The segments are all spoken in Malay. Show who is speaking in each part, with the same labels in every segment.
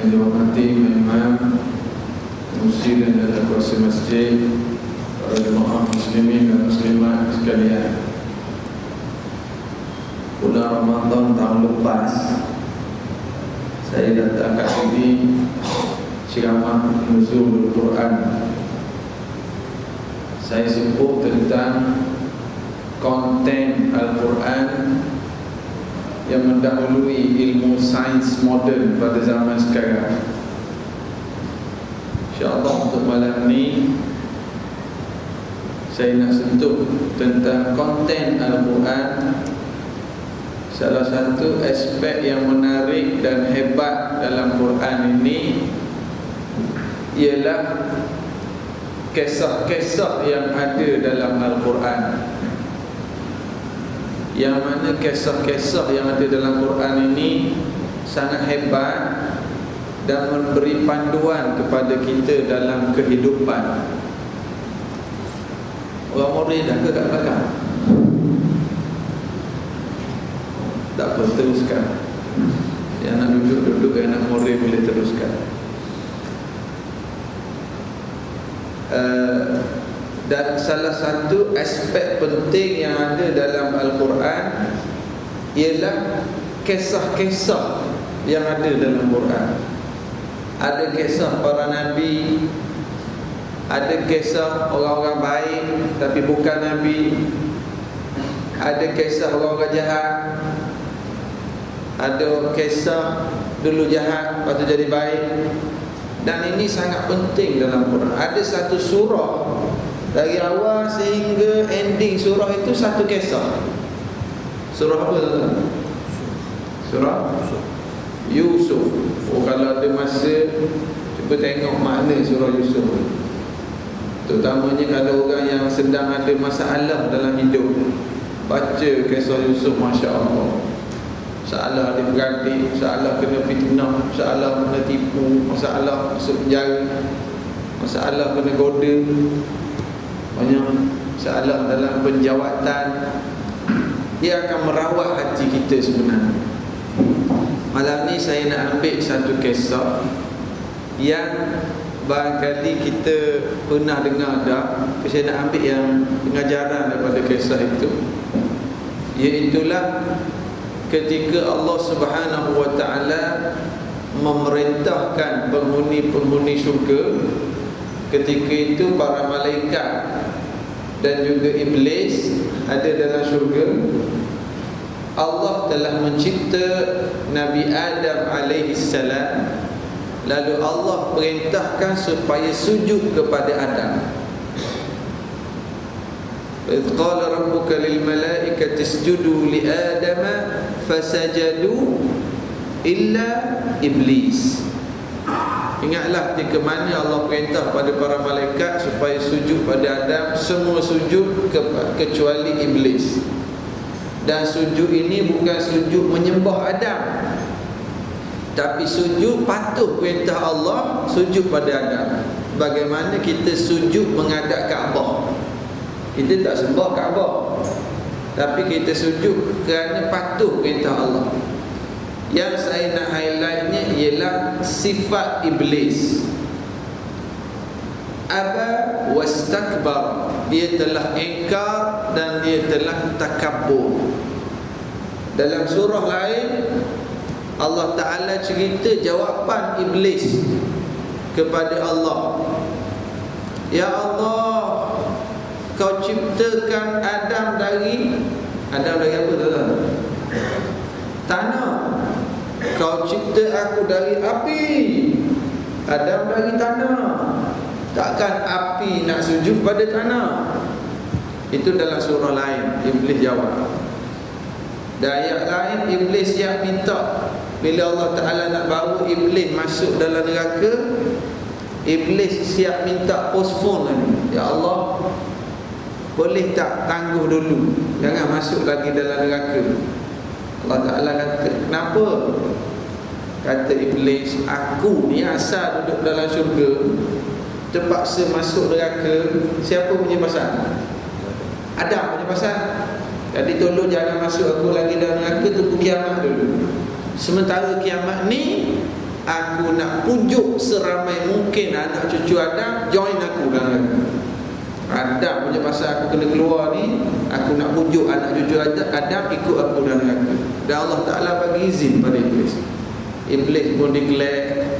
Speaker 1: Yang dihormati Imam, Musi dan Jatuh Kuasa Masjid, para jemaah muslimin dan muslimat sekalian. Bulan Ramadan tahun lepas saya datang kat sini ceramah nuzulul Quran. Saya sebut tentang konten Al-Quran yang mendahului ilmu sains moden pada zaman sekarang. InsyaAllah untuk malam ni saya nak sentuh tentang konten Al-Quran. Salah satu aspek yang menarik dan hebat dalam Quran ini ialah kisah-kisah yang ada dalam Al-Quran. Yang mana kisah-kisah yang ada dalam Quran ini sangat hebat dan memberi panduan kepada kita dalam kehidupan. Orang murid dah ke kat belakang? Tak apa, teruskan. Yang nak duduk-duduk, yang nak murid boleh teruskan. Dan salah satu aspek penting yang ada dalam Al-Quran ialah kisah-kisah yang ada dalam Quran. Ada kisah para nabi, ada kisah orang-orang baik tapi bukan nabi, ada kisah orang-orang jahat, ada kisah dulu jahat lepas tu jadi baik. Dan ini sangat penting dalam Quran. Ada satu surah, dari awal sehingga ending surah itu satu kisah. Surah apa tuan-tuan? Surah Yusuf. Kalau ada masa, cuba tengok makna surah Yusuf. Terutamanya kalau orang yang sedang ada masalah dalam hidup, baca kisah Yusuf, Masya Allah. Masalah adik-beradik, masalah kena fitnah, masalah kena tipu, masalah masuk penjara, masalah kena goda, banyak masalah dalam penjawatan. Dia akan merawat hati kita sebenarnya. Malam ni saya nak ambil satu kisah yang barangkali kita pernah dengar dah. Saya nak ambil yang pengajaran daripada kisah itu, iaitulah ketika Allah Subhanahu wa ta'ala memerintahkan penghuni-penghuni syurga. Ketika itu para malaikat dan juga iblis ada dalam syurga. Allah telah mencipta Nabi Adam alaihi salam. Lalu Allah perintahkan supaya sujud kepada Adam. إذ قال ربك للملائكة اسجدوا لآدم فسجدوا إلا إبليس. Ingatlah ketika mana Allah perintah pada para malaikat supaya sujud pada Adam, semua sujud kecuali iblis. Dan sujud ini bukan sujud menyembah Adam, tapi sujud patuh perintah Allah, sujud pada Adam. Bagaimana kita sujud menghadap Kaabah. Kita tak sembah Kaabah, tapi kita sujud kerana patuh perintah Allah. Yang saya nak highlightnya ialah sifat iblis. Aba wastakbar, dia telah ingkar dan dia telah takabbur. Dalam surah lain Allah Ta'ala cerita jawapan iblis kepada Allah. Ya Allah, Kau ciptakan Adam dari apa tuan-tuan? Tanah. Kau cipta aku dari api, Adam dari tanah. Takkan api nak sujud pada tanah? Itu dalam surah lain iblis jawab. Dan ayat lain iblis yang minta. Bila Allah Ta'ala nak bawa iblis masuk dalam neraka, iblis siap minta postpone lagi. Ya Allah, boleh tak tangguh dulu, jangan masuk lagi dalam neraka. Allah Ta'ala kata, kenapa? Kata iblis, aku ni asal duduk dalam syurga, terpaksa masuk neraka. Siapa punya pasal? Adam punya pasal. Jadi tolong jangan masuk aku lagi dalam neraka, tunggu kiamat dulu. Sementara kiamat ni aku nak pujuk seramai mungkin anak cucu Adam join aku dalam neraka. Adam punya pasal aku kena keluar ni, aku nak pujuk anak cucu Adam ikut aku dalam neraka. Dan Allah Ta'ala bagi izin pada Iblis. Iblis pun declare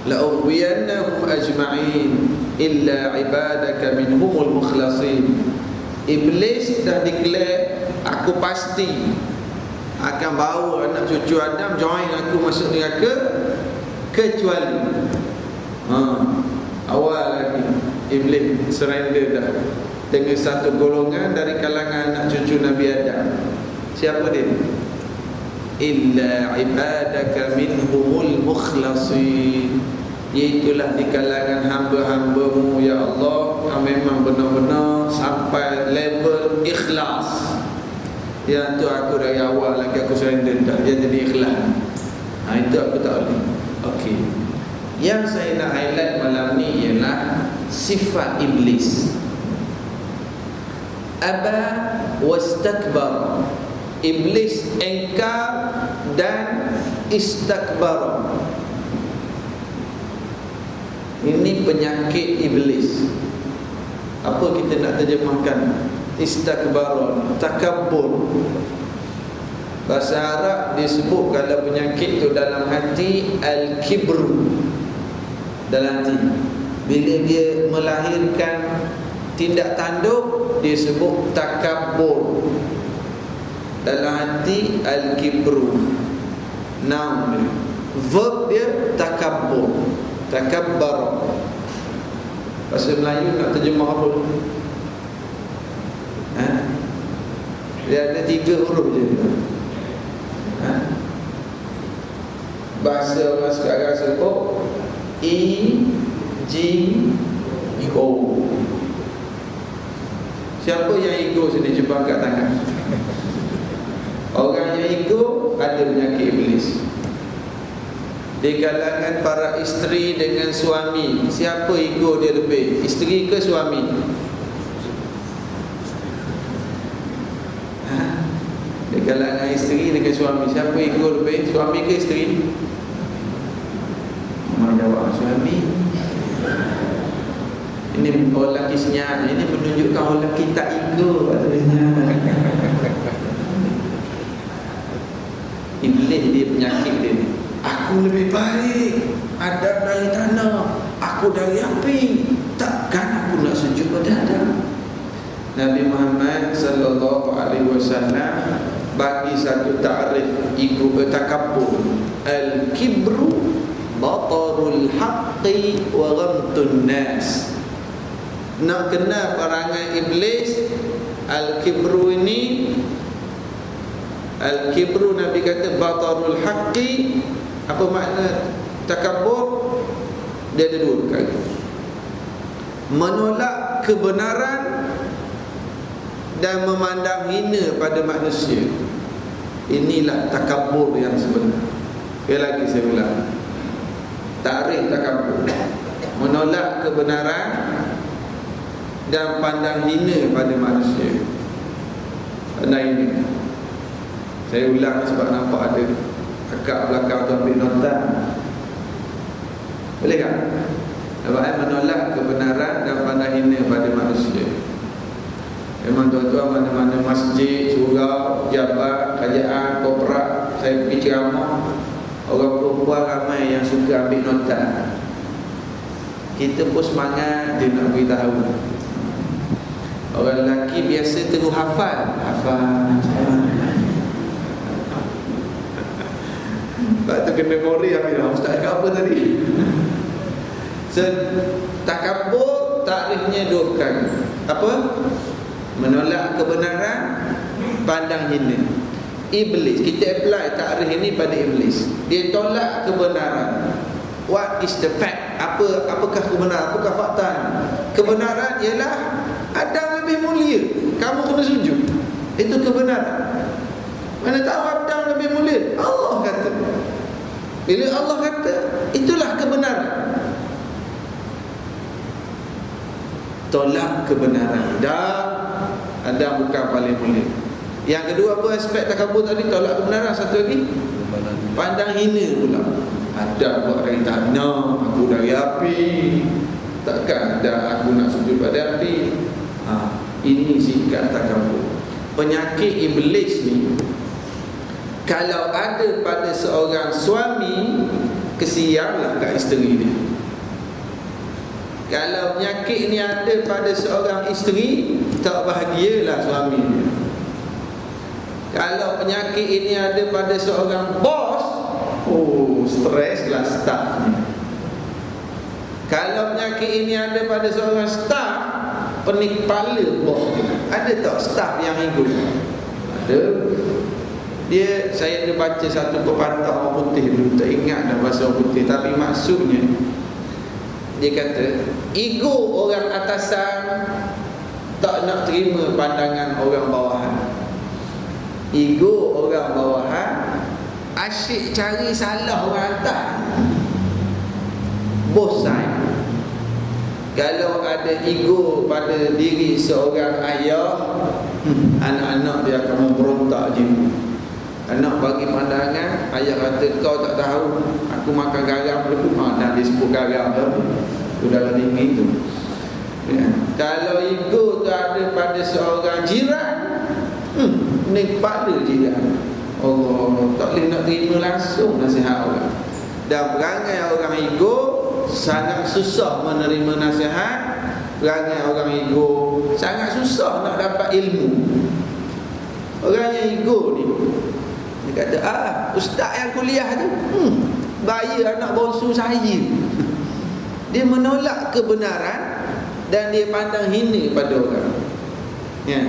Speaker 1: la ughwiyannahum ajma'in illa ibadaka minhumul mukhlasin. Iblis dah declare aku pasti akan bawa anak cucu Adam join aku masuk neraka, kecuali awal lagi Iblis surrender dah dengan satu golongan dari kalangan anak cucu Nabi Adam. Siapa dia? Illa ibadaka minhumul mukhlasin, iaitulah di kalangan hamba-hambamu ya Allah yang memang benar-benar sampai level ikhlas. Yang tu aku dari awal lagi aku surrender dah, dia jadi ikhlas. Itu aku tak boleh. Okey. Yang saya nak highlight malam ni ialah sifat Iblis. Aba wastakbar. Iblis engkar dan istakbar. Ini penyakit Iblis. Apa kita nak terjemahkan? Istakbar, takabbur. Bahasa Arab disebut kalau penyakit tu dalam hati al-kibru, dalam hati. Bila dia melahirkan tindak tanduk, dia sebut takabbur. Dalam hati al-kibru, noun dia. Verb dia takabbur, takabbar. Bahasa Melayu nak terjemah apa? Dia ada 3 huruf je. Bahasa orang sekarang sebut E-G-O. Siapa yang ego sini? Cuba angkat tangan. Orang yang ego ada penyakit Iblis. Di kalangan para isteri dengan suami, siapa ego dia lebih? Isteri ke suami? Di kalangan isteri dengan suami, siapa ego lebih? Suami ke isteri? Mana jawab? Suami. Ini orang lelaki senyap. Ini menunjukkan orang lelaki tak ego. Iblis dia penyakit dia ni. Aku lebih baik, Adam dari tanah, aku dari api. Takkan aku nak sujud pada Adam. Nabi Muhammad sallallahu alaihi wasallam bagi satu ta'rif ego, takabbur. Al-kibru batarul haqqi wa ghamtun nas. Nak kenal perangai Iblis, al-kibru ini, al-kibru Nabi kata batarul haqqi. Apa makna takabbur? Dia ada 2 kali. Menolak kebenaran dan memandang hina pada manusia. Inilah takabbur yang sebenar. Sekali lagi saya ulang. Tarikh takabbur: menolak kebenaran dan pandang hina pada manusia. Pandang hina. Saya ulang sebab nampak ada akak belakang tu ambil nota. Boleh tak? Nampak menolak kebenaran dan pandang hina pada manusia. Memang tuan-tuan mana-mana masjid, surau, jabat, kerajaan, korporat, saya pergi ceramah, orang perempuan ramai yang suka ambil nota. Kita pun semangat dia nak beritahu. Orang lelaki biasa terus hafal. Lepas tu kena memori ambil. Ustaz kata apa tadi? Takabbur takrifnya 2 kali. Apa? Menolak kebenaran, pandang hina. Iblis, kita apply takrif ini pada Iblis. Dia tolak kebenaran. What is the fact? Apakah kebenaran? Apakah fakta? Kebenaran ialah Adam lebih mulia, kamu kena sujud. Itu kebenaran. Mana tahu Adam lebih mulia? Allah kata. Bila Allah kata, itulah kebenaran. Tolak kebenaran. Dah, Adam bukan paling mulia. Yang kedua apa aspek takabur tadi? Tolak kebenaran. Satu lagi, pandang hina pula. Ada buat dari tanah, aku dari api. Takkan ada aku nak sujud pada api. Ini sikap takabur. Penyakit iblis ni, kalau ada pada seorang suami, kesianlah kat isteri dia. Kalau penyakit ni ada pada seorang isteri, tak bahagialah suami dia. Kalau penyakit ini ada pada seorang bos, streslah staff ni. Kalau penyakit ini ada pada seorang staff, pening kepala bos dia. Ada tak staff yang ego? Ada. Saya ada baca satu pepatah orang putih dulu, tak ingat dah bahasa orang putih, tapi maksudnya dia kata, ego orang atasan tak nak terima pandangan orang bawahan. Ego orang bawahan asyik cari salah orang atas. Both side. Kalau ada ego pada diri seorang ayah, anak-anak dia akan memberontak je. Anak bagi pandangan, ayah kata, kau tak tahu aku makan garam dulu. Dah disebut garam tu udara tinggi tu. Ya. Kalau ego tu ada pada seorang jiran, ni kepala jiran, Allah tak boleh nak terima langsung nasihat orang. Dan perangai orang ego sangat susah menerima nasihat. Perangai orang ego sangat susah nak dapat ilmu. Orang yang ego ni, dia kata, ustaz yang kuliah tu bayar anak bongsu saya. Dia menolak kebenaran dan dia pandang hina pada orang. Ya,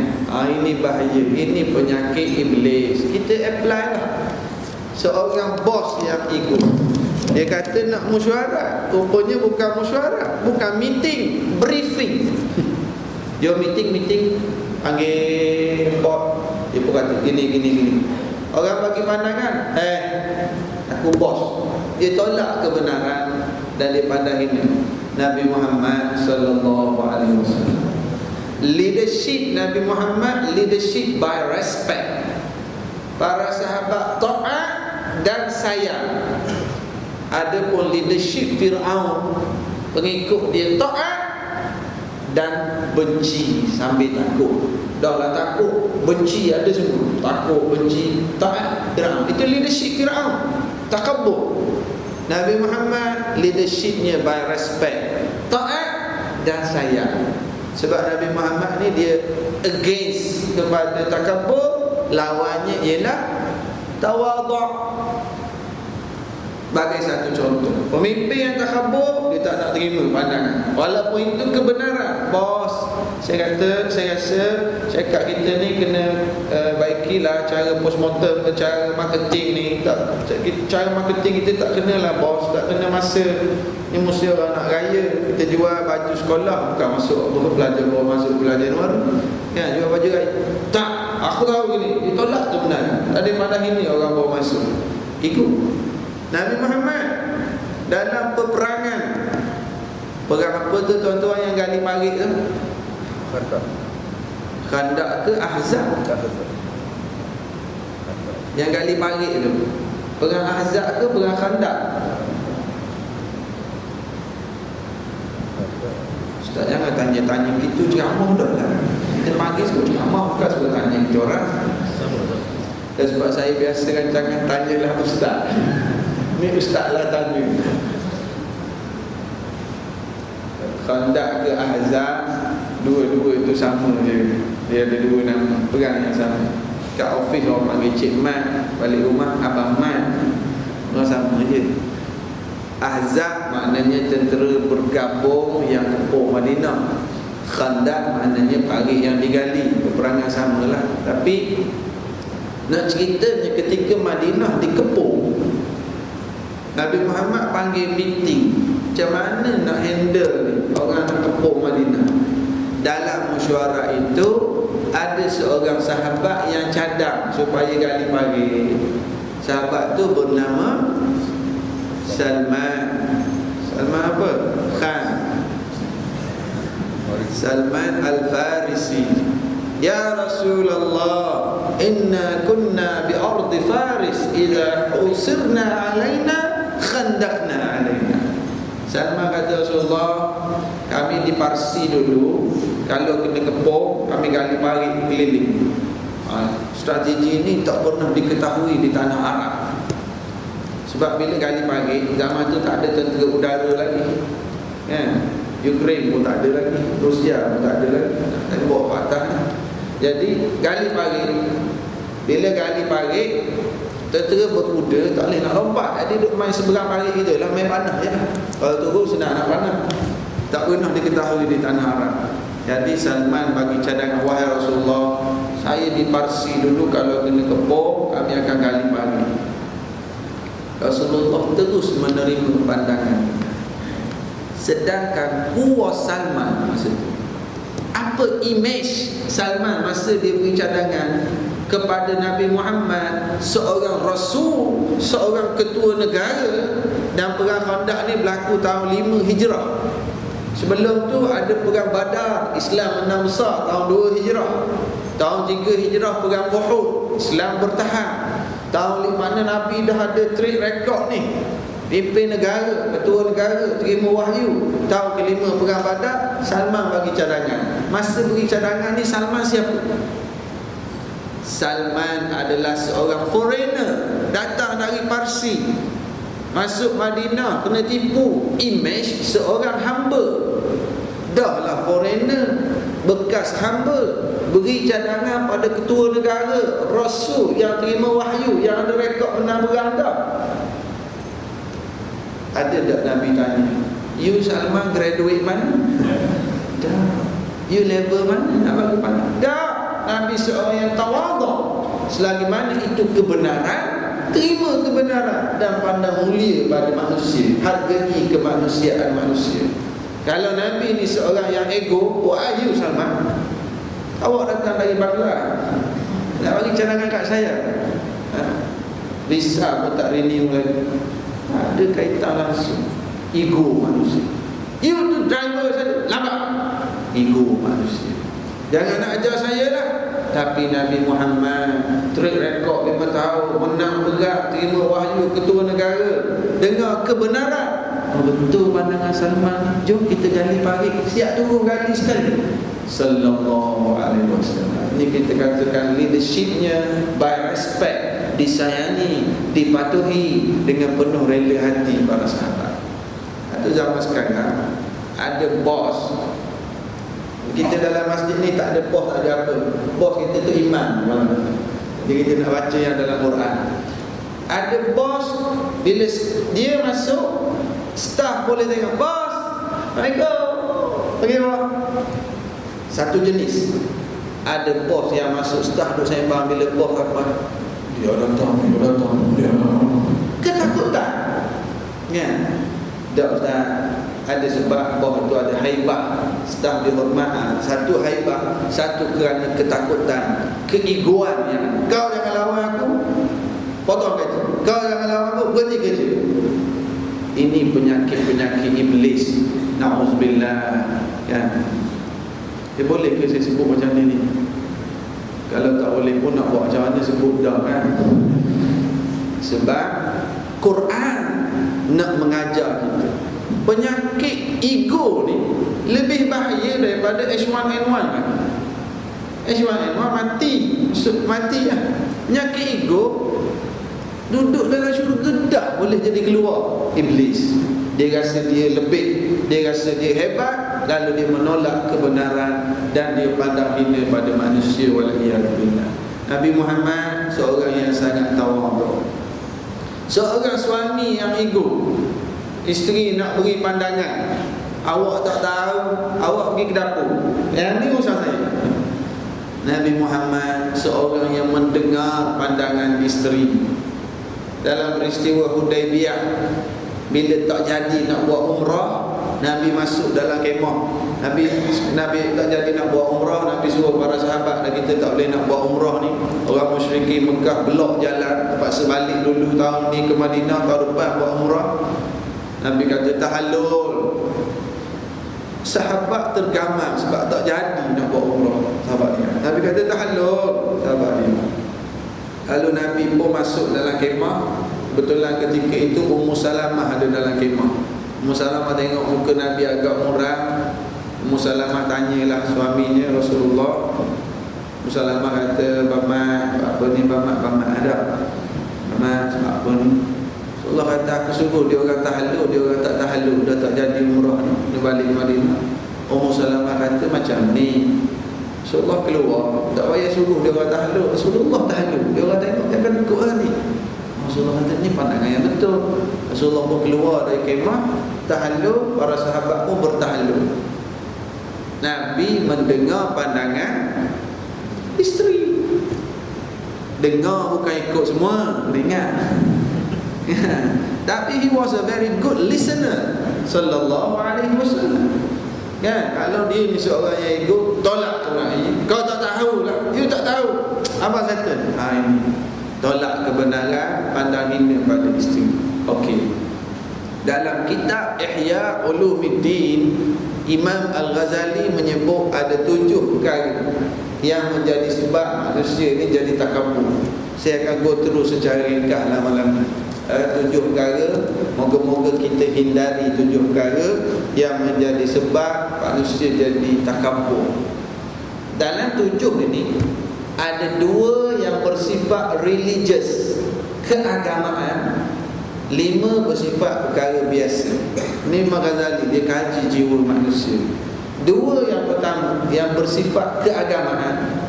Speaker 1: ini bahaya. Ini penyakit iblis. Kita apply lah. Seorang bos yang ego, dia kata nak mesyuarat, rupanya bukan mesyuarat, bukan meeting, briefing. Jom meeting, panggil bos. Dia pun kata gini. Orang bagi pandangan, aku bos. Dia tolak kebenaran dan dia pandang ini. Nabi Muhammad sallallahu alaihi wasallam, leadership Nabi Muhammad, leadership by respect. Para sahabat taat dan sayang. Adapun leadership Fir'aun, pengikut dia taat dan benci sambil takut. Dah lah takut, benci ada semua. Takut, benci, taat, Fir'aun. Itu leadership Fir'aun, takabur. Nabi Muhammad leadershipnya by respect, taat dan sayang. Sebab Nabi Muhammad ni dia against kepada takabur, lawannya ialah tawaduk. Bagi satu contoh, pemimpin yang takabur, dia tak nak terima pandangan walaupun itu kebenaran. Bos, saya rasa cakap kita ni kena baikilah cara postmortem, cara marketing ni. Cara marketing kita tak kenalah bos, tak kena masa ni mesti orang nak raya kita jual baju sekolah, bukan masuk pelajar baru masuk bulan Januari kan, jual baju raya. Tak, aku tahu gini, ditolak tu benar. Tadi pada ini orang baru masuk. Ikut Nabi Muhammad dalam peperangan. Perang apa tu tuan-tuan yang gali parit tu? Khandak ke Ahzab? Yang gali parit tu, perang Ahzab ke perang Khandak? Ustaz jangan tanya-tanya begitu, ceramah dah lah. Kita panggil sebut ceramah, bukan sebut tanya kita orang. Dan sebab saya biasa kan, jangan tanyalah ustaz. Ni ustaz lah tanya. Khandak ke Ahzab, dua-dua itu sama je. Dia ada dua nama, perang yang sama. Kat office orang panggil Cik Mat, balik rumah Abang Mat, orang sama je. Ahzab maknanya tentera bergabung yang kepung Madinah. Khandak maknanya parit yang digali. Peperangan samalah. Tapi nak ceritanya ketika Madinah dikepung, Nabi Muhammad panggil meeting, macam mana nak handle ni orang nak kepung Madinah. Dalam mesyuarat itu ada seorang sahabat yang cadang supaya gali parit. Sahabat tu bernama Salman. Salman apa? Khan. Salman Al-Farisi. Ya Rasulullah, inna kunna bi ardi Faris, idza usirna alaina khandaqna alaina. Salman kata, Rasulullah, kami di Parsi dulu, kalau kena kepung, kami gali parit keliling. Strategi ini tak pernah diketahui di tanah Arab. Sebab bila gali parit, zaman tu tak ada tentera udara lagi, Ukraine pun tak ada lagi, Rusia pun tak ada lagi, tembok ke atas. Jadi gali parit. Bila gali parit, tentera berkuda tak boleh nak lompat. Jadi duduk main seberang parit kita lah, main panah je. Kalau turun senang nak panah. Tak pernah diketahui di tanah Arab. Jadi Salman bagi cadangan, wahai Rasulullah, saya di Parsi dulu, kalau kena kepung, kami akan gali parit. Rasulullah terus menerima pandangan. Sedangkan huwa Salman masa itu, apa image Salman masa dia beri cadangan kepada Nabi Muhammad, seorang Rasul, seorang ketua negara. Dan perang Khandaq ni berlaku tahun 5 Hijrah. Sebelum tu ada perang Badar, Islam menang besar tahun 2 Hijrah. Tahun 3 Hijrah perang Uhud, Islam bertahan. Tahun 5 mana Nabi dah ada track record ni, pimpin negara, ketua negara, terima wahyu. Tahun ke-5 perang Badar, Salman bagi cadangan. Masa beri cadangan ni, Salman siapa? Salman adalah seorang foreigner, datang dari Parsi, masuk Madinah, kena tipu image seorang hamba. Dah lah foreigner, bekas hamba, beri cadangan pada ketua negara, Rasul yang terima wahyu, yang ada rekod menang perang dah. Ada tak Nabi tanya, you Salman graduate mana? Dah. You level mana nak bagi pandang? Dah. Nabi seorang yang tawaduk. Selagi mana itu kebenaran, terima kebenaran dan pandang mulia pada manusia, hargai kemanusiaan manusia. Kalau Nabi ni seorang yang ego, wah you Salman, awak datang dari Bangla nak bagi cadangan kat saya, visa pun tak renew lagi. Ada kaitan langsung ego manusia. You tu driver saja, lambat. Ego manusia. Jangan nak ajar saya lah. Tapi Nabi Muhammad track record 5 tahun, menang perang, terima wahyu, ketua negara, dengar kebenaran. Betul pandangan Salman. Jom kita gali parit, siap turun gali sekali. Sallallahu alaihi wasallam. Ini kita katakan leadershipnya by respect, disayangi, dipatuhi dengan penuh rela hati para sahabat. Atau zaman sekarang ada bos. Kita dalam masjid ni tak ada bos, tak ada apa. Bos kita tu imam. Jadi kita nak baca yang dalam Quran. Ada bos, bila dia masuk, staff boleh tengok, bos, Assalamualaikum, pergi bawah. Satu jenis. Ada bos yang masuk, staff duduk sembang, bila bos apa, dia datang. Ketakutan. Ya. Tak Ustaz, ada sebab bos itu ada haibah, staff dihormat. Satu haibah, satu kerana ketakutan, keegoan yang kau jangan lawan aku, potong kerja. Kau jangan lawan aku, berhenti kerja. Ini penyakit-penyakit iblis. Na'udzubillah. Ya. Boleh ke saya sebut macam ni? Kalau tak boleh pun nak buat macam mana sebut dah kan. Sebab Quran nak mengajar kita, penyakit ego ni lebih bahaya daripada H1N1 kan. H1N1 mati lah. Penyakit ego duduk dalam syurga dah boleh jadi keluar. Iblis, dia rasa dia lebih, dia rasa dia hebat, lalu dia menolak kebenaran dan dia pandang hina pada manusia. Waliyadzubillah. Nabi Muhammad seorang yang sangat tawaduk, seorang suami yang ego. Isteri nak beri pandangan, awak tak tahu, awak pergi ke dapur, yang ni urusan saya. Nabi Muhammad seorang yang mendengar pandangan isteri. Dalam peristiwa Hudaibiyah, bila tak jadi nak buat umrah, Nabi masuk dalam kemah. Nabi tak jadi nak buat umrah, Nabi suruh para sahabat, dan kita tak boleh nak buat umrah ni. Orang musyrikin Mekah blok jalan, terpaksa balik dulu tahun ni ke Madinah, tahun depan buat umrah. Nabi kata tahallul. Sahabat tergamam sebab tak jadi nak buat umrah sahabat dia. Nabi kata tahallul, sahabat dia. Lalu Nabi pun masuk dalam kemah, Kebetulan ketika itu Ummu Salamah ada dalam kemah. Ummu Salamah tengok muka Nabi agak muram. Ummu Salamah tanyalah suaminya Rasulullah. Ummu Salamah kata, Bama ada. Bama sebab apa ni? Allah kata, aku suruh dia orang tahallul, dia orang tak tahallul, dah tak jadi umrah ni, dia balik Madinah. Ummu Salamah kata macam ni. Rasulullah keluar, tak payah suruh dia orang tahallul, Rasulullah tahallul. Dia orang tengok dia akan ikut ni. Rasulullah kata ni pandangan yang betul. Rasulullah pun keluar dari kemah, tahallul, para sahabat pun bertahallul. Nabi mendengar pandangan isteri. Dengar bukan ikut semua, dengar. Tapi he was a very good listener sallallahu alaihi wasallam. Kan, kalau dia ni seorang yang ego, tolak orang ini. Kau tak tahu lah, you tak tahu. Apa settle? Ini tolak kebenaran, pandang hina pada isteri. Okey. Dalam kitab Ihya Ulumuddin, Imam Al-Ghazali menyebut ada 7 perkara yang menjadi sebab manusia ni jadi takabur. Saya akan go terus secara ringkas lah malam ni. 7 perkara, moga-moga kita hindari 7 perkara yang menjadi sebab manusia jadi takabur. Dalam 7 ini ada 2 yang bersifat religious, keagamaan. 5 bersifat perkara biasa. Ini Imam Ghazali, dia kaji jiwa manusia. 2 yang pertama yang bersifat keagamaan.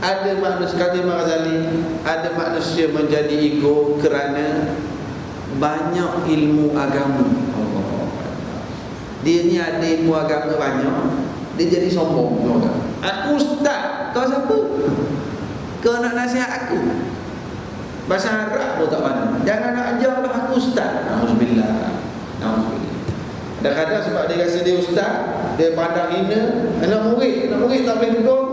Speaker 1: Ada manusia, kata Imam Ghazali, ada manusia menjadi ego kerana banyak ilmu agama. Dia ni ada ilmu agama banyak, dia jadi sombong. Aku ustaz, kau siapa? Kau nak nasihat aku? Bahasa Arab pun tak pandai. Jangan nak ajar lah aku ustaz. Alhamdulillah. Kadang-kadang sebab dia rasa dia ustaz, dia pandang hina anak murid tak boleh tegur.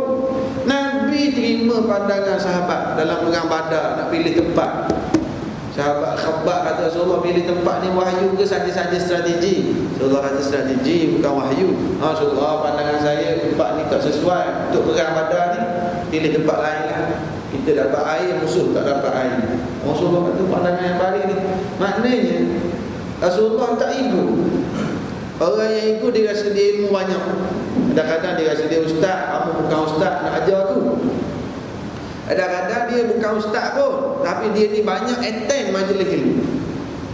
Speaker 1: Nabi terima pandangan sahabat dalam perang Badar nak pilih tempat. Sahabat Khabbab kata, Rasulullah pilih tempat ni wahyu ke saja-saja strategi? Rasulullah kata strategi bukan wahyu. Rasulullah pandangan saya tempat ni tak sesuai untuk perang Badar ni, pilih tempat lain lah. Kita dapat air, musuh tak dapat air. Rasulullah kata pandangan yang baik ni. Maknanya Rasulullah tak ego. Orang yang ego dia rasa dia ilmu banyak. Kadang-kadang dia rasa dia ustaz, kamu bukan ustaz nak ajar aku. Kadang-kadang dia bukan ustaz pun, tapi dia ni banyak attend majlis ilmu.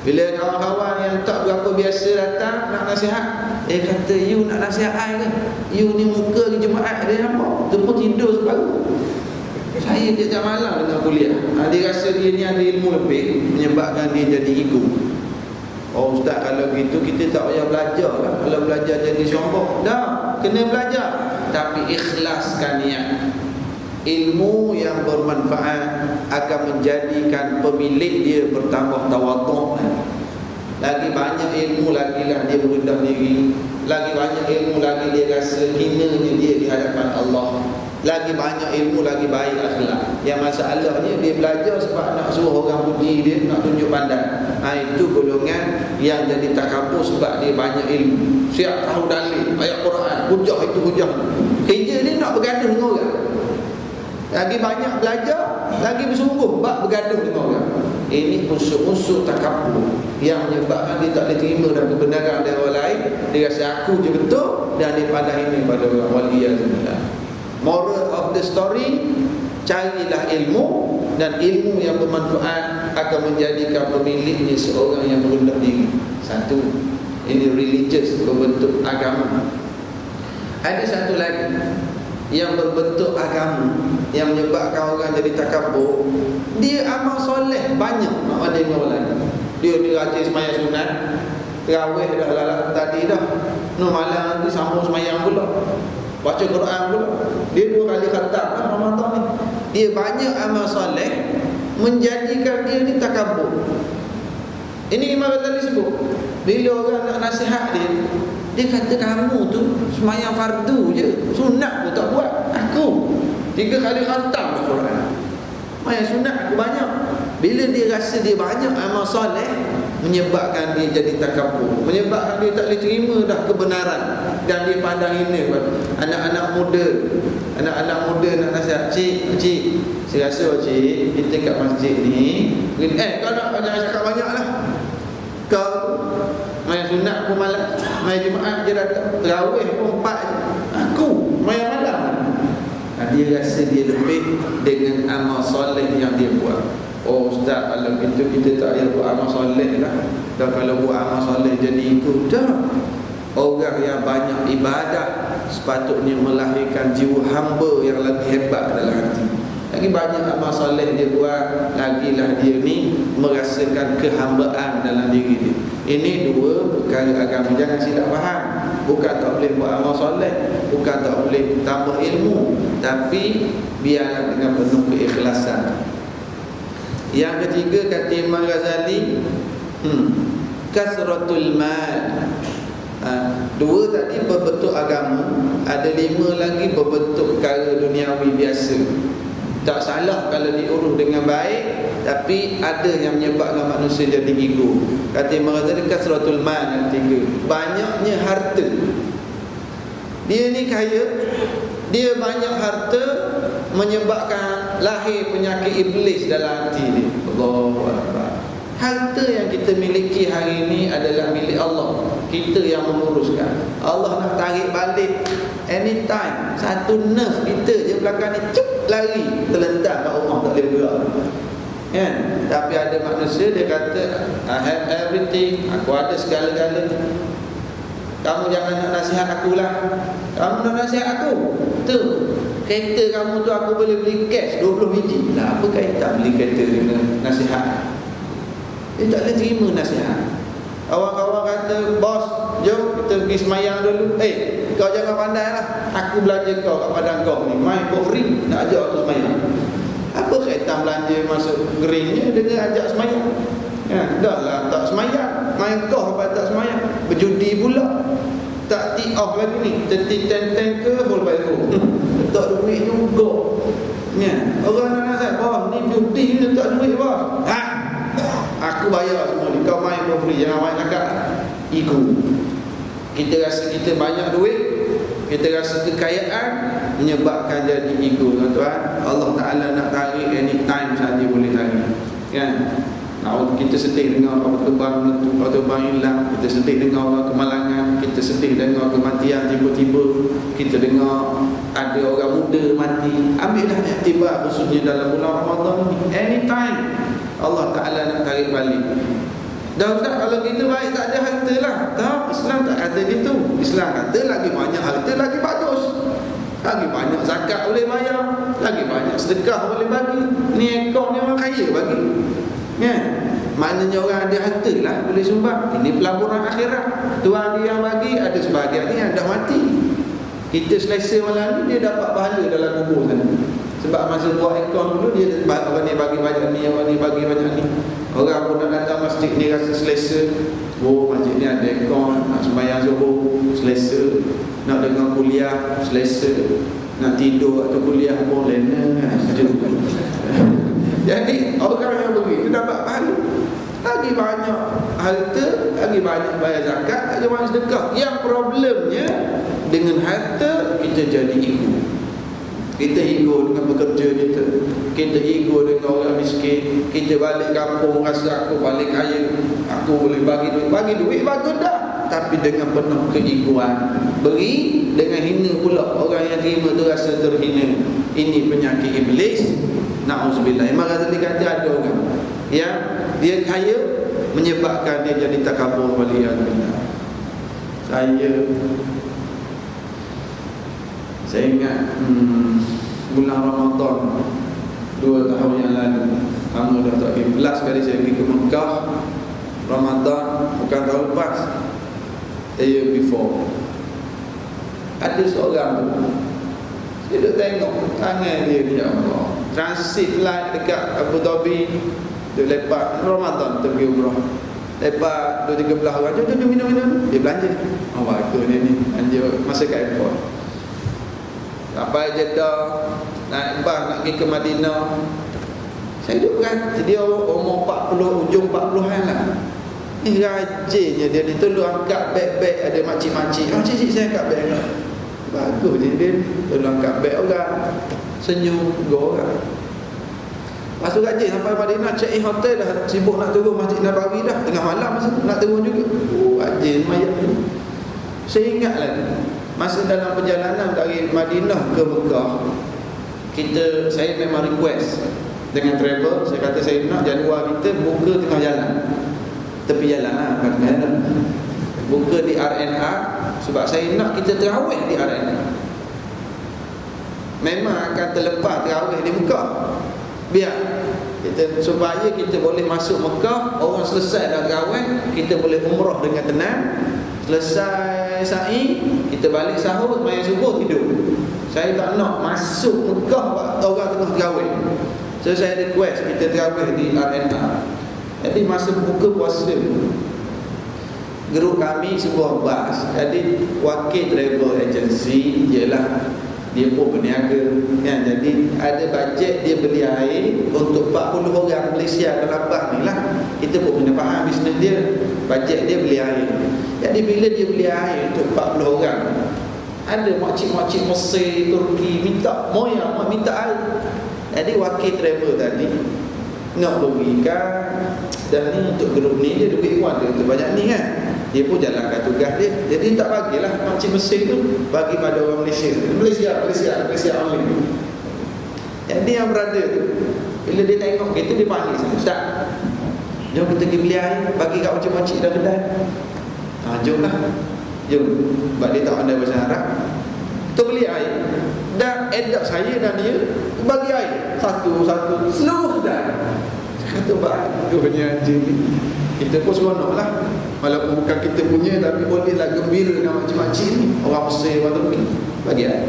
Speaker 1: Bila kawan-kawan yang tak berapa biasa datang nak nasihat, kata, you nak nasihat I ke? You ni muka ke Jumaat dia nampak, tu pun tidur separuh. Saya tiap-tiap malam dengan kuliah. Dia rasa dia ni ada ilmu lebih, menyebabkan dia jadi ego. Oh ustaz, kalau gitu kita tak payah belajar lah. Kalau belajar jadi sombong. Dah, kena belajar, tapi ikhlaskan niat. Ilmu yang bermanfaat akan menjadikan pemilik dia bertambah tawaduk. Lagi banyak ilmu, lagilah dia merendah diri. Lagi banyak ilmu, lagi dia rasa hinanya dia di hadapan Allah. Lagi banyak ilmu, lagi baik akhlak. Yang masalahnya dia belajar sebab nak suruh orang puji dia, nak tunjuk pandai. Itu golongan yang jadi takabur sebab dia banyak ilmu. Siap tahu dalil, ayat Quran, hujah itu hujah. Kerja dia nak bergaduh dengan orang. Lagi banyak belajar, lagi bersungguh bab bergaduh dengan orang. Ini unsur-unsur takabur yang menyebabkan dia tak boleh terima dan kebenaran dari orang lain. Dia rasa aku je betul dan dia pandang ini pada orang. Waliyahzubillah. Moral of the story, carilah ilmu, dan ilmu yang bermanfaat akan menjadikan pemiliknya seorang yang merendah diri. Satu, ini religious, berbentuk agama. Ada satu lagi yang berbentuk agama yang menyebabkan orang jadi takabur. Dia amal soleh banyak nak ada dengan orang lain. Dia rajin sembahyang sunat, tarawih dah lalak tadi dah, no malam nanti sambung sembahyang pula, baca Quran pula. Dia 2 kali khatam kan Ramadan ni. Dia banyak amal soleh menjadikan dia ni takabur. Ini Imam Ghazali sebut. Bila orang nak nasihat dia, dia kata kamu tu sembahyang fardu je, sunat pun tak buat. Aku 3 kali khatam Al-Quran, sembahyang sunat aku banyak. Bila dia rasa dia banyak amal soleh, menyebabkan dia jadi takabur, menyebabkan dia tak boleh terima dah kebenaran, dan dia pandang hina anak-anak muda. Anak-anak muda nak nasihat, cik, saya rasa cik, kita kat masjid ni Kau nak jangan cakap banyak lah. Kau main sunat pun malas, main Jumaat je datang, terawih pun 4 je. Aku main malam. Dia rasa dia lebih dengan amal soleh yang dia buat. Oh ustaz, kalau itu kita tak payah buat amal soleh lah. Dan kalau buat amal soleh jadi itu dah. Orang yang banyak ibadah sepatutnya melahirkan jiwa hamba yang lebih hebat dalam hati. Lagi banyak amal soleh dia buat, lagilah dia ni merasakan kehambaan dalam diri dia. Ini dua perkara agama. Jangan silap faham. Bukan tak boleh buat amal soleh, bukan tak boleh tambah ilmu, tapi biarlah dengan penuh keikhlasan. Yang ketiga kata Imam Ghazali, kasratul mal. Dua tadi berbentuk agama, ada 5 lagi berbentuk perkara duniawi biasa. Tak salah kalau diurus dengan baik, tapi ada yang menyebabkan manusia jadi ego. Kata Imam Ghazali, kasratul mal yang ketiga, banyaknya harta. Dia ni kaya, dia banyak harta, menyebabkan lahir penyakit iblis dalam hati dia. Allahu Akbar. Harta yang kita miliki hari ini adalah milik Allah. Kita yang menguruskan. Allah nak tarik balik anytime. Satu nerve kita je belakang ni, cep, lari, terlentak kat rumah, tak boleh gerak. Kan? Tapi ada manusia dia kata, I have everything, aku ada segala-galanya. Kamu jangan nak nasihat aku lah. Kamu nak nasihat aku? Tu, kereta kamu tu aku boleh beli cash 20 biji. Lah apa kaitan beli kereta dengan nasihat? Dia tak boleh terima nasihat. Kawan-kawan kata, bos, jom kita pergi semayang dulu. Kau jangan pandai lah, aku belanja kau kat padang kau ni, main for free, nak ajak aku semayang. Apa kaitan belanja masuk geringnya dengan ajak semayang? Dah lah tak semayang, main kau apa tak semayang, berjudi pula. Tak tee off lagi ni, 30-10 ke whole by whole. Tak duit juga. Orang nak nasihat, bos ni judi ni tak duit bos. Aku bayar semua ni, kau main for free, jangan main akak. Ego. Kita rasa kita banyak duit, kita rasa kekayaan, menyebabkan jadi ego, tuan-tuan. Allah Ta'ala nak tarik anytime saja boleh tarik. Kan? Kita sedih dengar orang terbang meletup, orang terbang hilang. Kita sedih dengar orang kemalangan, kita sedih dengar kematian tiba-tiba. Kita dengar ada orang muda mati. Ambillah iktibar khususnya dalam bulan Ramadan ni. Anytime Allah Ta'ala nak tarik balik. Dah ustaz, kalau gitu baik tak ada harta lah. Tak, Islam tak kata gitu. Islam kata lagi banyak harta lagi bagus, lagi banyak zakat boleh bayar, lagi banyak sedekah boleh bagi. Ni ekor ni orang kaya bagi. Maknanya orang ada harta lah boleh sumbang. Ini pelaburan akhirat. Tuhan dia yang bagi, ada sebahagian ni yang dah mati. Kita selesa malam ni, dia dapat pahala dalam kubur sana. Sebab masa buat akaun dulu, dia orang ni bagi banyak ni, orang ni bagi banyak ni. Orang pun nak datang masjid ni rasa selesa. Oh, masjid ni ada akaun, nak sembahyang zuhur selesa, nak dengar kuliah selesa, nak tidur atau kuliah boleh. Jadi orang yang begitu dapat pahala. Lagi banyak harta, lagi banyak bayar zakat, lagi banyak sedekah. Yang problemnya dengan harta, kita jadi ego. Kita ego dengan bekerja kita, kita ego dengan orang miskin. Kita balik kampung rasa aku balik kaya, aku boleh bagi duit bagus dah. Tapi dengan penuh keegoan, beri dengan hina pula. Orang yang terima tu rasa terhina. Ini penyakit iblis. Na'udzubillah. Imam Ghazali kata ada orang yang dia kaya menyebabkan dia jadi takabur. Waliyadzubillah. Saya ingat bulan Ramadan 2 tahun yang lalu, lama dah tak pergi. Last kali saya pergi ke Mekah Ramadan, bukan tahun lepas, the year before. Ada seorang tu, saya duduk tengok tangan dia, ya Allah, transit flight dekat Abu Dhabi. Dia lepas Ramadan tu pergi umrah, lepas 2-3 orang, jom minum-minum. Dia belanja. Oh bagus dia ni, belanja masa kat airport. Sampai Jeddah, naik bas nak pergi ke Madinah. Saya duduk berhati, dia umur 40, ujung 40-an lah. Ni rajinnya dia ni, tolong angkat beg-beg. Ada makcik-makcik, cik saya angkat beg lah. Bagus dia tolong angkat beg orang, senyum go orang. Lepas tu rajin sampai Madinah, check in hotel dah, sibuk nak turun Masjid Nabawi dah, tengah malam masa nak turun juga. Rajin semayang tu. Saya ingat lagi masa dalam perjalanan dari Madinah ke Mekah, saya memang request dengan travel, saya kata saya nak jadual kita buka tengah jalan, tepi jalan lah, bukan tengah jalan, buka di RNR, sebab saya nak kita terawih di RNR. Memang akan terlepas terawih di Mekah, biar kita, supaya kita boleh masuk Mekah, orang selesai dah terawih, kita boleh umrah dengan tenang. Selesai sa'i, kita balik sahur, sembahyang subuh, tidur. Saya tak nak masuk Mekah orang tengah terawih. So saya request kita terawih di RNR. Jadi masa buka puasa, grup kami sebuah bas. Jadi wakil travel agency ialah dia pun berniaga kan? Jadi ada bajet dia beli air untuk 40 orang Malaysia dalam bas ni lah. Kita pun kena faham bisnes dia, bajet dia beli air. Jadi bila dia beli air untuk 40 orang, ada makcik-makcik Mesir, Turki minta moyang, minta air. Jadi wakil travel tadi nak berikan, dan ni untuk grup ni dia duit wang dia untuk banyak ni kan, dia pun jalankan tugas dia. Jadi tak bagilah makcik Mesir tu, bagi pada orang Malaysia only. Jadi yang berada tu, bila dia tengok kita, dia panggil saya, "Ustaz, jom kita pergi beli air, bagi kat makcik-makcik dah kedai." Jom lah, jom. Sebab dia tak pandai bahasa Arab. Kita beli air, dan edak saya dan dia bagi air satu-satu seluruh kedai. Saya kata bagusnya je ni. Kita pun seronok lah, walaupun bukan kita punya, tapi bolehlah gembira dengan makcik-makcik ni, orang Mesir, orang Turki, bagi air.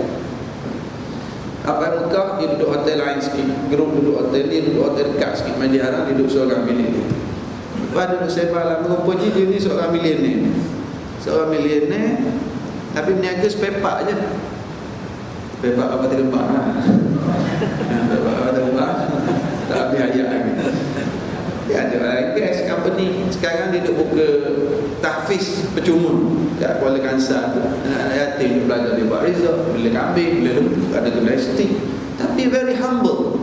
Speaker 1: Sampai Mekah, dia duduk hotel lain sikit, grup duduk hotel, dia duduk hotel dekat sikit, Masjid Haram, dia duduk seorang bilik dia. Lepas duduk sembang lah, rupanya dia ni seorang milioner. Seorang milioner, tapi berniaga spare part je. Spare part apa terlebak lah. Spare part apa terlebak, tak habis ayat lagi. Dia ada gas company. Sekarang dia duduk buka tahfiz percuma kat Kuala Kangsar tu. Anak-anak yatim dia belajar, dia buat resort, beli kambing, beli lembu, ada kedai steak. Tapi very humble.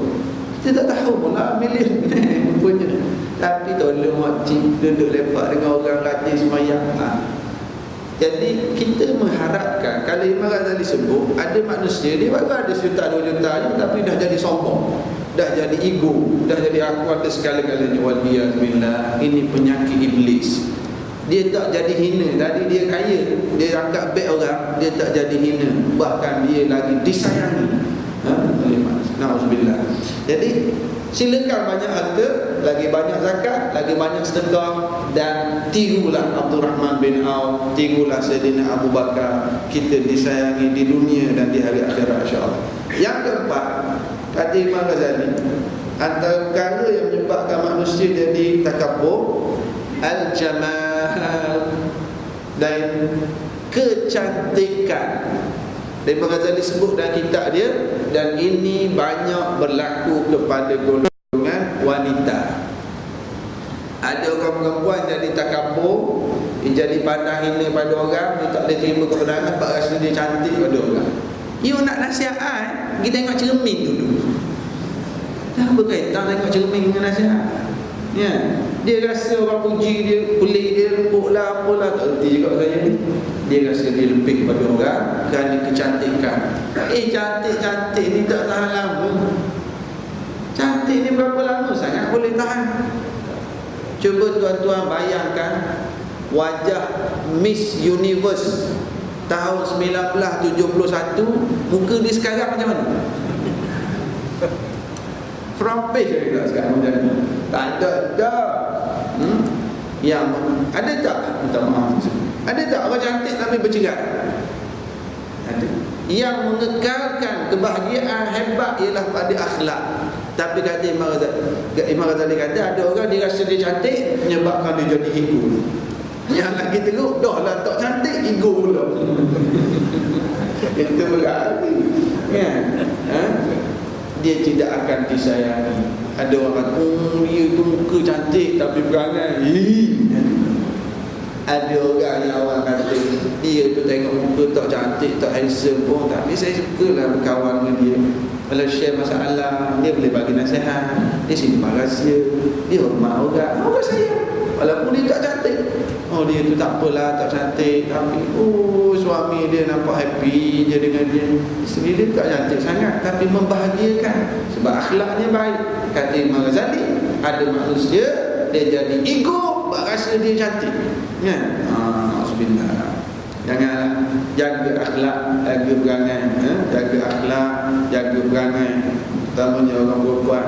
Speaker 1: Kita tak tahu pun lah milih punya. Tapi tolong makcik duduk lepak dengan orang rajin semayang. Jadi kita mengharapkan, kalau Imam Ghazali sebut, ada manusia dia baru ada sejuta 2 juta je, tapi dah jadi sombong, dah jadi ego, dah jadi aku ada segala-galanya. Waliyahzubillah, ini penyakit iblis. Dia tak jadi hina. Tadi dia kaya, dia angkat beg orang, dia tak jadi hina, bahkan dia lagi disayangi oleh manusia. Na'udzubillah. Jadi silakan banyak harta, lagi banyak zakat, lagi banyak sedekah, dan tirulah Abdul Rahman bin Auf, tirulah Sayyidina Abu Bakar. Kita disayangi di dunia dan di hari akhirat, insya-Allah. Yang keempat, kata Imam Ghazali, antara perkara yang menyebabkan manusia jadi takabur, al-jamal, dan kecantikan. Dan Imam Ghazali sebut dalam kitab dia, dan ini banyak berlaku kepada golongan wanita. Ada orang perempuan jadi takabur, dia jadi pandang hina pada orang, dia tak boleh terima kebenaran sebab rasa dia cantik pada orang. You nak nasihat, pergi tengok cermin dulu. Dah berkaitan tengok cermin dengan nasihat. Ya, dia rasa orang puji dia, kulit dia lembut lah, apalah, tak erti juga saya ni. Dia rasa dia lebih pada orang kerana kecantikan. Cantik-cantik ni tak tahan lama. Cantik ni berapa lama sangat boleh tahan? Cuba tuan-tuan bayangkan wajah Miss Universe tahun 1971, muka dia sekarang macam mana? Front page je tak sekarang macam ni. Tak ada dah. Yang ada tak? Minta maaf. Ada tak orang cantik tapi bercerai? Ada. Yang mengekalkan kebahagiaan hebat ialah pada akhlak. Tapi kata Imam Ghazali kata, ada orang dia rasa dia cantik menyebabkan dia jadi ego. Yang lagi teruk, dah lah tak cantik, ego pula. Itu berarti kan? Dia tidak akan disayangi. Ada orang kata, dia tu muka cantik tapi perangai. Ada orang yang awal kata, dia tu tengok muka tak cantik, tak handsome pun, tapi saya sukalah berkawan dengan dia. Kalau share masalah, dia boleh bagi nasihat, dia simpan rahsia, dia hormat orang. Orang sayang. Walaupun dia tak cantik. Oh, dia tu tak apalah, tak cantik, tapi suami dia nampak happy je dengan dia. Isteri dia tak cantik sangat, tapi membahagiakan sebab akhlaknya baik. Kata Imam Ghazali, ada manusia dia jadi ego, rasa dia cantik. Ya. Alhamdulillah. Jangan jaga akhlak, jaga perangai, jaga akhlak, jaga perangai. Terutamanya orang perempuan.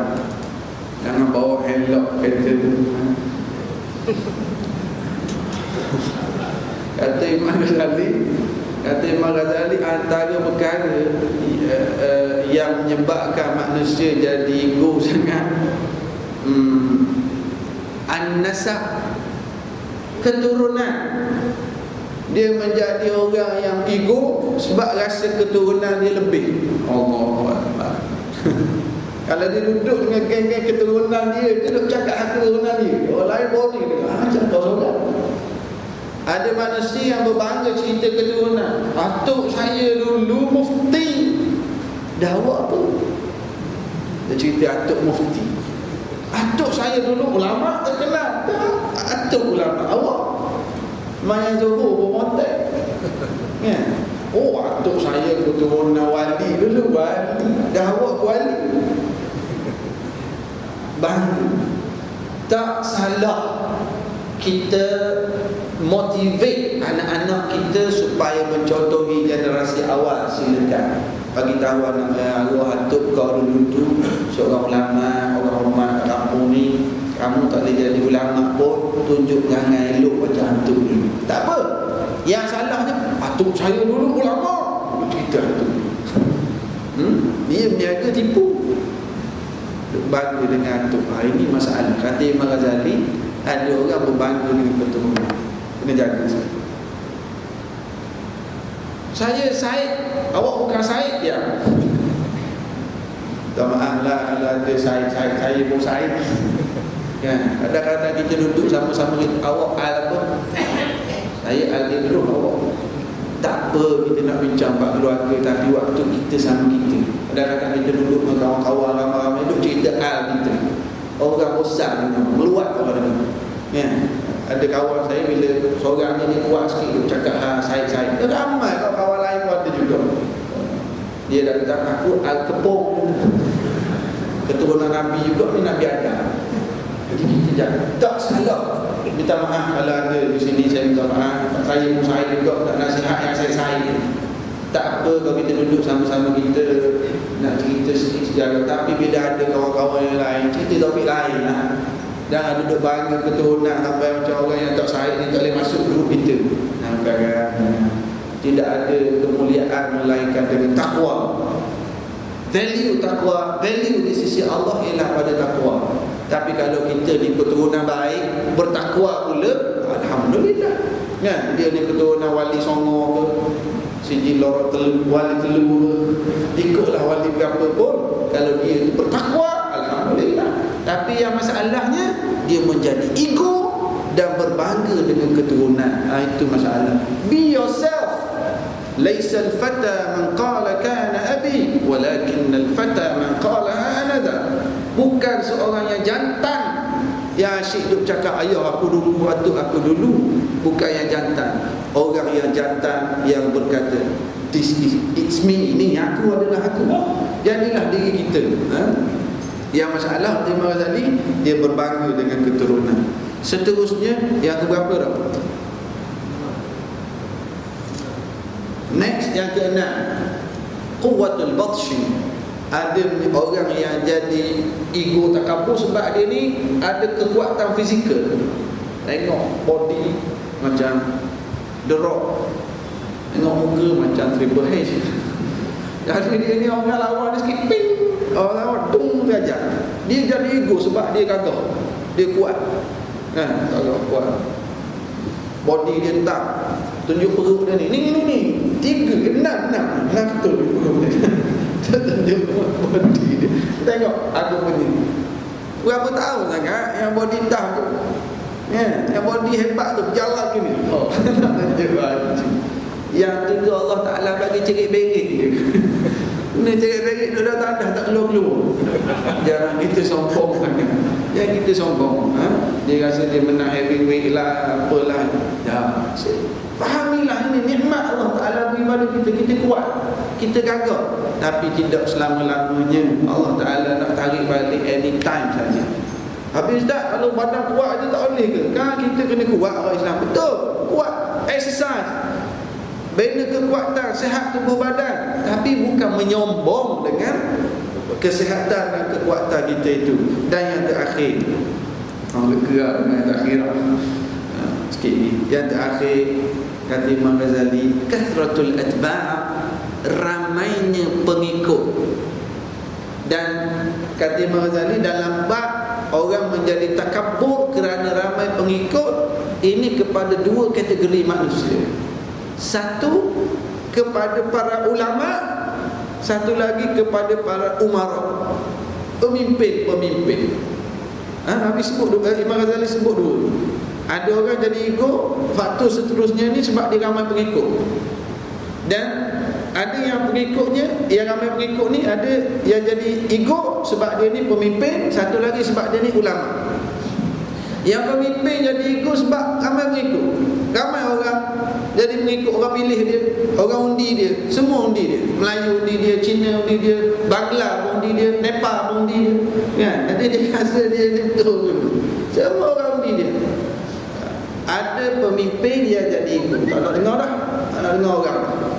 Speaker 1: Jangan bawa helok kereta tu. Kata Imam Ghazali, antara perkara yang menyebabkan manusia jadi ego sangat, an-nasab, keturunan. Dia menjadi orang yang ego sebab rasa keturunan dia lebih. Allahu Akbar. Kalau dia duduk dengan geng-geng keturunan dia duduk cakap keturunan dia, orang lain boring dia. Macam kau seorang. Ada manusia yang berbangga cerita keturunan. Atuk saya dulu mufti. Dah awak apa? Dia cerita atuk mufti. Atuk saya dulu ulama terkenal. Atuk ulama. Awak Maya Zuhur bermontek. Ya. Oh, atuk saya keturunan wali dulu. Wali. Dah awak wali. Bangga. Tak salah kita motivate anak-anak kita supaya mencontohi generasi awal. Silakan bagi tahu anak arwah atuk kau dulu tu seorang ulama, orang hormat kampung ni. Kamu tak boleh jadi ulama pun, tunjuk perangai elok macam atuk dulu. Tak apa. Yang salahnya atuk saya dulu ulama. Cerita atuk. Dia berniaga tipu. Berbangga dengan atuk. Ini masalah. Kata Imam Ghazali, ada orang berbangga dengan keturunan. Kena jaga sikit. Saya Said, awak bukan Said ya. Tak maaf lah, ada Said, saya pun Said. Ya, kadang-kadang kita duduk sama-sama kita, awak al apa? Saya al-Idrus, awak. Tak apa kita nak bincang bab keluarga, tapi waktu kita sama kita. Kadang-kadang kita duduk dengan kawan-kawan ramai-ramai duduk cerita al kita. Orang bosan dengan meluat orang dengan. Ya. Ada kawan saya bila seorang ni kuat sikit duk cakap Said. Ramai kawan-kawan lain pun ada juga. Dia dah kata aku al-Kepong. Keturunan Nabi juga ni Nabi Adam. Jadi kita jangan, tak salah. Minta maaf kalau ada di sini, saya minta maaf. Saya pun Said juga, tak nasihat yang saya Said. Tak apa kalau kita duduk sama-sama kita nak cerita sedikit sejarah. Tapi bila ada kawan-kawan yang lain, cerita topik lain lah. Jangan duduk bangga keturunan sampai macam orang yang tak Said ni tak boleh masuk grup kita. Tidak ada kemuliaan melainkan dengan takwa. Value takwa, value di sisi Allah ialah pada takwa. Tapi kalau kita di keturunan baik, bertakwa pula, alhamdulillah. Ya, dia ni keturunan wali Songo ke, siji lorok telur, wali telur, ikutlah wali berapa pun. Kalau dia itu bertakwa, alhamdulillah. Tapi yang masalahnya, dia menjadi ego dan berbangga dengan keturunan. Itu masalah. Be yourself. Laisa al-fata man qala kana abi, walakin al-fata man qala ana da. Bukan seorang yang jantan yang asyik duk cakap ayah aku dulu, atuk aku dulu. Bukan yang jantan. Orang yang jantan yang berkata this is it's me, ini aku adalah aku. Jadilah diri kita. Yang masalah Imam Ghazali, dia berbangga dengan keturunan. Seterusnya yang keberapa dah? Next, yang keenam, quwwatul batshi. Ada orang yang jadi ego takabur sebab dia ni ada kekuatan fizikal. Tengok body macam The Rock, tengok muka macam Triple H. Jadi dia ni orang lawan dia sikit ping, orang lawan tung saja. Dia jadi ego sebab dia gagah, dia kuat. Kalau kuat, body dia tak. Tunjuk perut dia ni 3, 6 betul perut dia. Tunjuk body dia. Tengok aku punya berapa tahun sangat yang body dah tu. Yang body hebat tu berjalan gini. Nak tunjuk baju. Yang tu Allah Ta'ala bagi cerit berit dia. Kena cerit-cerit dah tandas tak keluar-keluar. Jangan kita sombong kan. Jangan kita sombong. Dia rasa dia menang heavyweight lah, apalah. Ya. Fahamilah ini nikmat Allah Ta'ala beri pada kita. Kita kuat, kita gagah. Tapi tidak selama-lamanya. Allah Ta'ala nak tarik balik anytime saja. Habis tak, kalau badan kuat je tak boleh ke? Kan kita kena kuat orang Islam. Betul, kuat, exercise, bina kekuatan, sihat tubuh badan. Tapi bukan menyombong dengan kesihatan dan kekuatan kita itu. Dan yang terakhir, lega dengan yang terakhir sikit ni. Yang terakhir, kata Imam Ghazali, kathratul atba', ramainya pengikut. Dan kata Imam Ghazali, dalam bab orang menjadi takabur kerana ramai pengikut, ini kepada dua kategori manusia. Satu, kepada para ulama. Satu lagi kepada para umara, pemimpin-pemimpin. Habis sebut dua, Imam Ghazali sebut dua. Ada orang jadi ego, faktor seterusnya ni sebab dia ramai pengikut. Dan ada yang pengikutnya, yang ramai pengikut ni, ada yang jadi ego sebab dia ni pemimpin. Satu lagi sebab dia ni ulama. Yang pemimpin jadi ego sebab ramai pengikut. Ramai orang jadi pengikut, orang pilih dia, orang undi dia, semua undi dia. Melayu undi dia, Cina undi dia, Bangla pun undi dia, Nepal pun undi dia, kan? Nanti dia rasa dia ni betul dulu. Semua orang undi dia. Ada pemimpin yang jadi ego, tak nak dengar dah, tak nak dengar orang dah.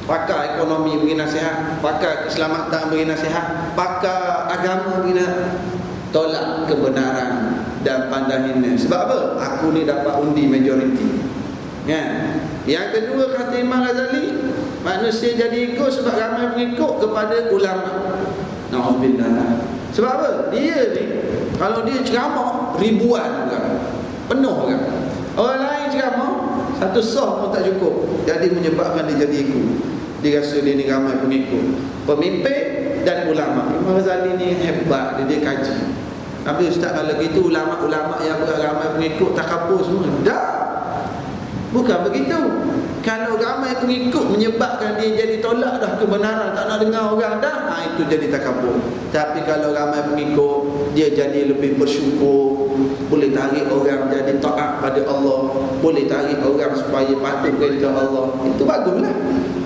Speaker 1: Pakar ekonomi beri nasihat, pakar keselamatan beri nasihat, pakar agama beri nasihat. Tolak kebenaran dan pandang hina. Sebab apa? Aku ni dapat undi majoriti. Kan? Yang kedua kata Imam Ghazali, manusia jadi ego sebab ramai pengikut kepada ulama. Na'udzubillah. Sebab apa? Dia ni, kalau dia ceramah, ribuan orang, penuh orang. Orang lain ceramah, satu sah pun tak cukup. Jadi menyebabkan dia jadi ego. Dia rasa dia ni ramai pengikut, pemimpin dan ulama. Imam Ghazali ni hebat, dia kaji. Tapi ustaz, kalau gitu ulama-ulama yang ramai pengikut takabur semua? Tak, bukan begitu. Kalau ramai pengikut menyebabkan dia jadi tolak dah kebenaran, tak nak dengar orang dah, itu jadi takabur. Tapi kalau ramai pengikut, dia jadi lebih bersyukur, boleh tarik orang jadi taat pada Allah, boleh tarik orang supaya patuh perintah Allah. Itu baguslah.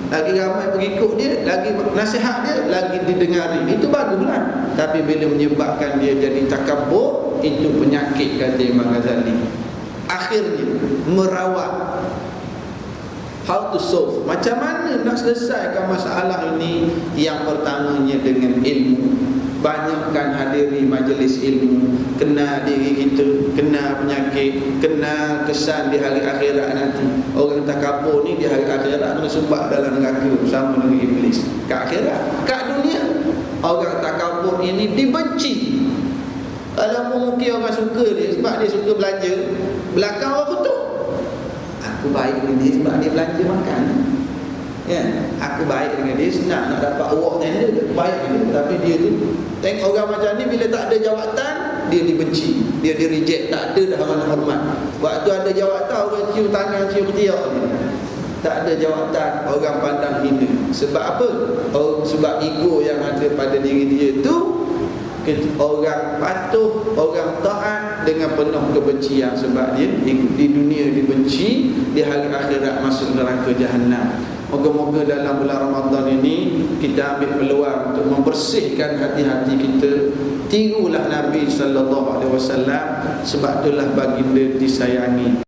Speaker 1: Lagi ramai pengikut dia, lagi nasihat dia, lagi didengari. Itu baguslah. Tapi bila menyebabkan dia jadi takabur, itu penyakit, kata Imam Ghazali. Akhirnya merawat. How to solve, macam mana nak selesaikan masalah ini? Yang pertamanya dengan ilmu. Banyakkan hadiri majlis ilmu, kenal diri kita, kenal penyakit, kenal kesan di hari akhirat nanti. Orang takabur ni di hari akhirat kena sebab dalam neraka bersama dengan iblis. Kat akhirat, kat dunia, orang takabur ini dibenci. Kalau mungkin orang suka dia sebab dia suka belanja, belakang orang kutuk. Aku baik dengan dia sebab dia belanja makan. Ya, aku baik dengan dia, senang nak dapat award tender, aku baik dengan dia. Tapi dia tu, tengok orang macam ni, bila tak ada jawatan, dia dibenci, dia di reject, tak ada dah orang hormat. Waktu ada jawatan, orang cium tangan, cium ketiak dia. Tak ada jawatan, orang pandang hina. Sebab apa? Sebab ego yang ada pada diri dia tu. Orang patuh, orang taat dengan penuh kebencian. Sebab dia di dunia dibenci, di hari akhirat masuk neraka Jahannam. Moga-moga dalam bulan Ramadan ini kita ambil peluang untuk membersihkan hati-hati kita. Tirulah Nabi sallallahu alaihi wasallam, sebab itulah baginda disayangi.